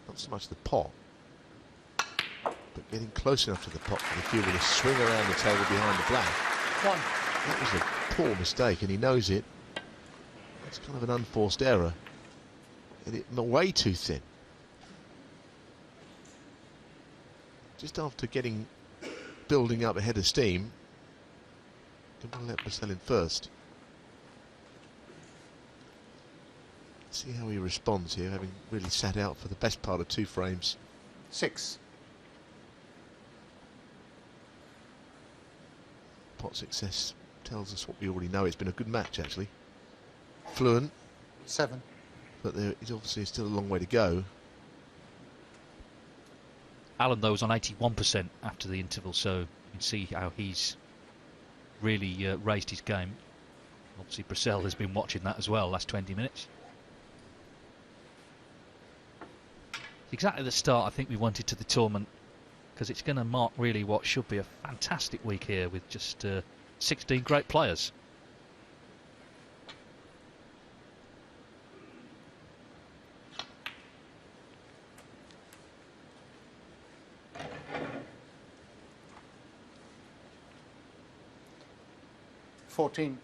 not so much the pot, but getting close enough to the pot for the cue with a swing around the table behind the black. That was a poor mistake, and he knows it. It's kind of an unforced error. And it way too thin. Just after building up a head of steam, didn't want to let Brecel in first. See how he responds here, having really sat out for the best part of 2 frames. 6. Pot success tells us what we already know. It's been a good match, actually. Fluent. 7. But there is obviously still a long way to go. Alan, though, was on 81% after the interval, so you can see how he's really raised his game. Obviously, Brecel has been watching that as well, last 20 minutes. Exactly the start I think we wanted to the tournament, because it's going to mark really what should be a fantastic week here with just 16 great players. $14.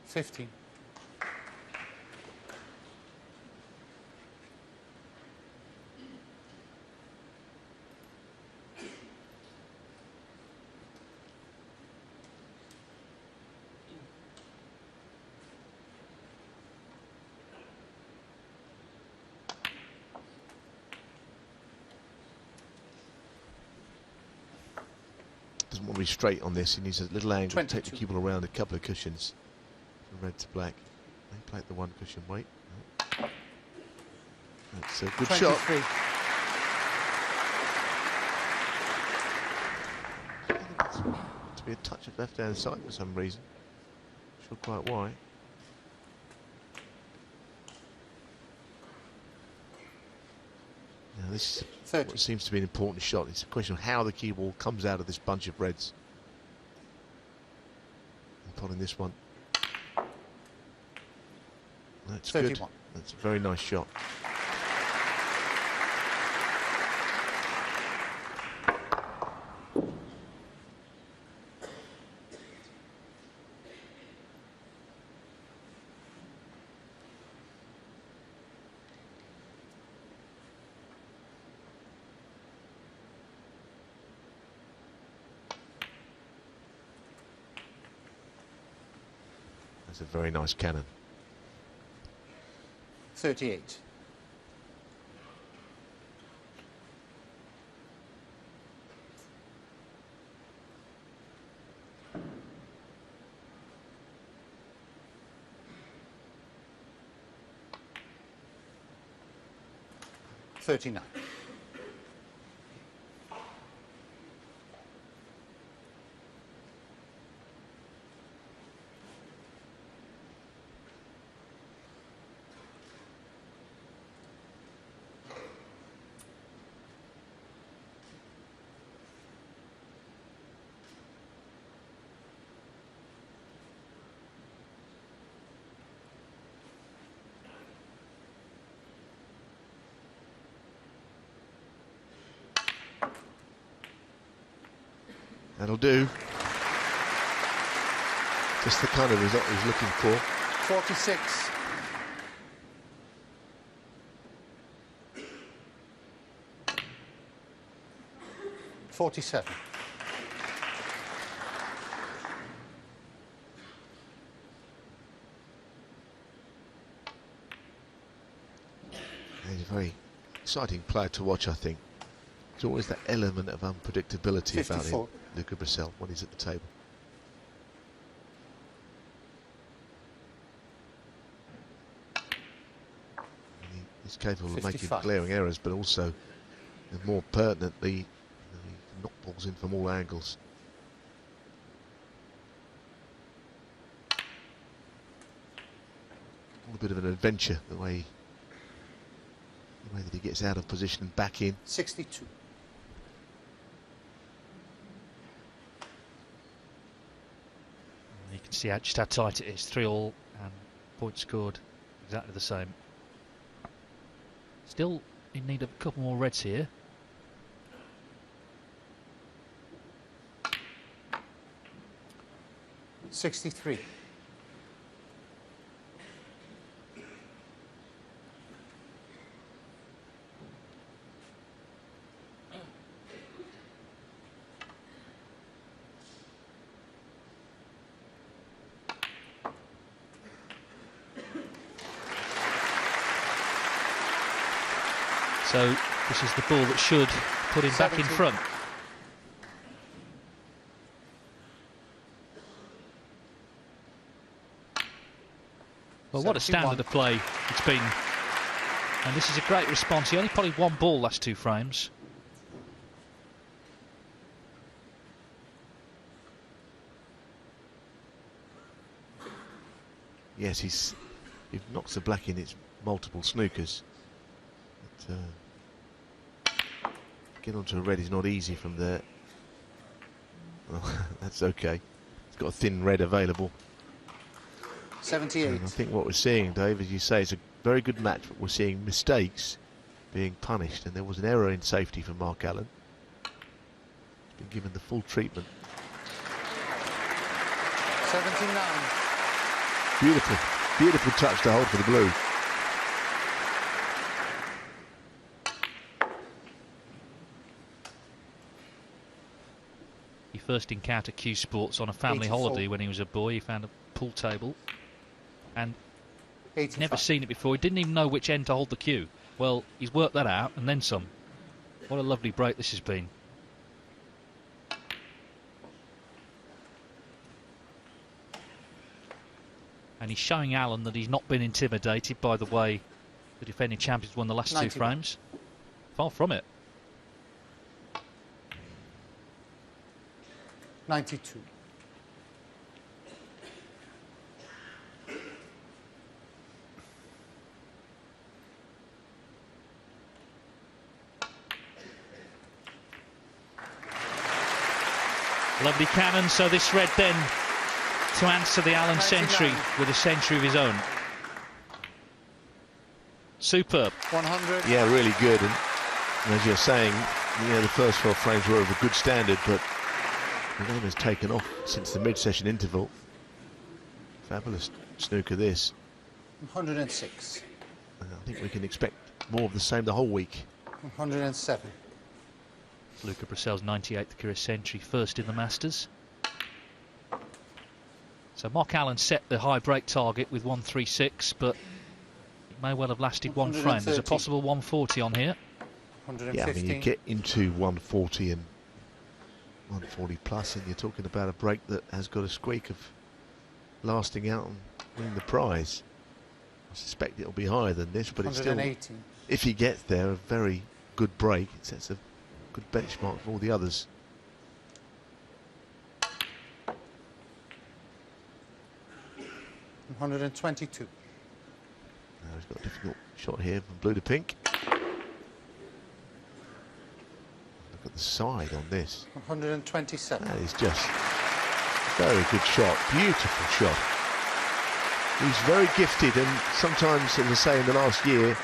15. Doesn't want to be straight on this. He needs a little angle 22. to take the cue ball around a couple of cushions. From red to black. They played the 1 cushion weight. That's a good 23. shot. To be a touch of left-hand side for some reason. Not sure quite why. Now this is 30. what seems to be an important shot. It's a question of how the cue ball comes out of this bunch of reds. And potting this one. That's 31. good. That's a very nice shot. That's a very nice cannon. 38. $39. That'll do. Just the kind of result he's looking for. 46. $47. He's a very exciting player to watch, I think. There's always that element of unpredictability 54. about him, Luca Brecel, when he's at the table. He's capable of making 55. glaring errors, but also, and more pertinently, he can knock balls in from all angles. A bit of an adventure, the way that he gets out of position and back in. 62. You can See just how tight it is. 3-all and points scored exactly the same. Still in need of a couple more reds here. $63. So this is the ball that should put him back in front. Well, what a standard of play it's been. And this is a great response. He only probably one ball last 2 frames. Yes, he knocks the black in its multiple snookers. But, get onto a red is not easy from there. Well, that's okay. It's got a thin red available. 78. And I think what we're seeing, Dave, as you say, it's a very good match, but we're seeing mistakes being punished, and there was an error in safety for Mark Allen. He's been given the full treatment. 79. Beautiful, beautiful touch to hold for the blue. He first encountered Q Sports on a family 84. holiday when he was a boy. He found a pool table and 85. never seen it before. He didn't even know which end to hold the cue. Well, he's worked that out and then some. What a lovely break this has been. And he's showing Allen that he's not been intimidated by the way the defending champions won the last 91. 2 frames. Far from it. 92. Lovely cannon, so this red then to answer the Allen 99. century with a century of his own. Superb. 100. Yeah, really good. And as you're saying, the first 4 frames were of a good standard, but the game has taken off since the mid-session interval. Fabulous snooker this. 106. And I think we can expect more of the same the whole week. 107. Luca Brecel's 98th career century, first in the Masters. So Mark Allen set the high break target with 136, but it may well have lasted 1 frame. There's a 130. possible 140 on here. 115. Yeah, I mean, you get into 140 and 140 plus, and you're talking about a break that has got a squeak of lasting out and winning the prize. I suspect it'll be higher than this, but it's still, 118. if he gets there, a very good break. It sets a good benchmark for all the others. $122. Now he's got a difficult shot here from blue to pink. Look at the side on this. 127. That is just a very good shot, beautiful shot. He's very gifted, and sometimes, as I say, in the last year, it's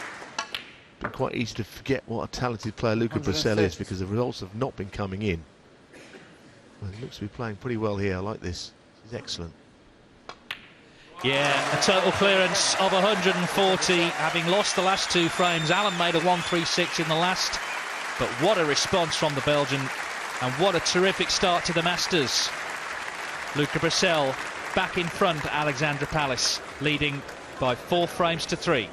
been quite easy to forget what a talented player Luca Brecel is, because the results have not been coming in. Well, he looks to be playing pretty well here. I like this. He's excellent. Yeah, a total clearance of 140, having lost the last 2 frames. Allen made a 136 in the last, but what a response from the Belgian, and what a terrific start to the Masters. Luca Brecel back in front, Alexandra Palace leading by 4 frames to 3.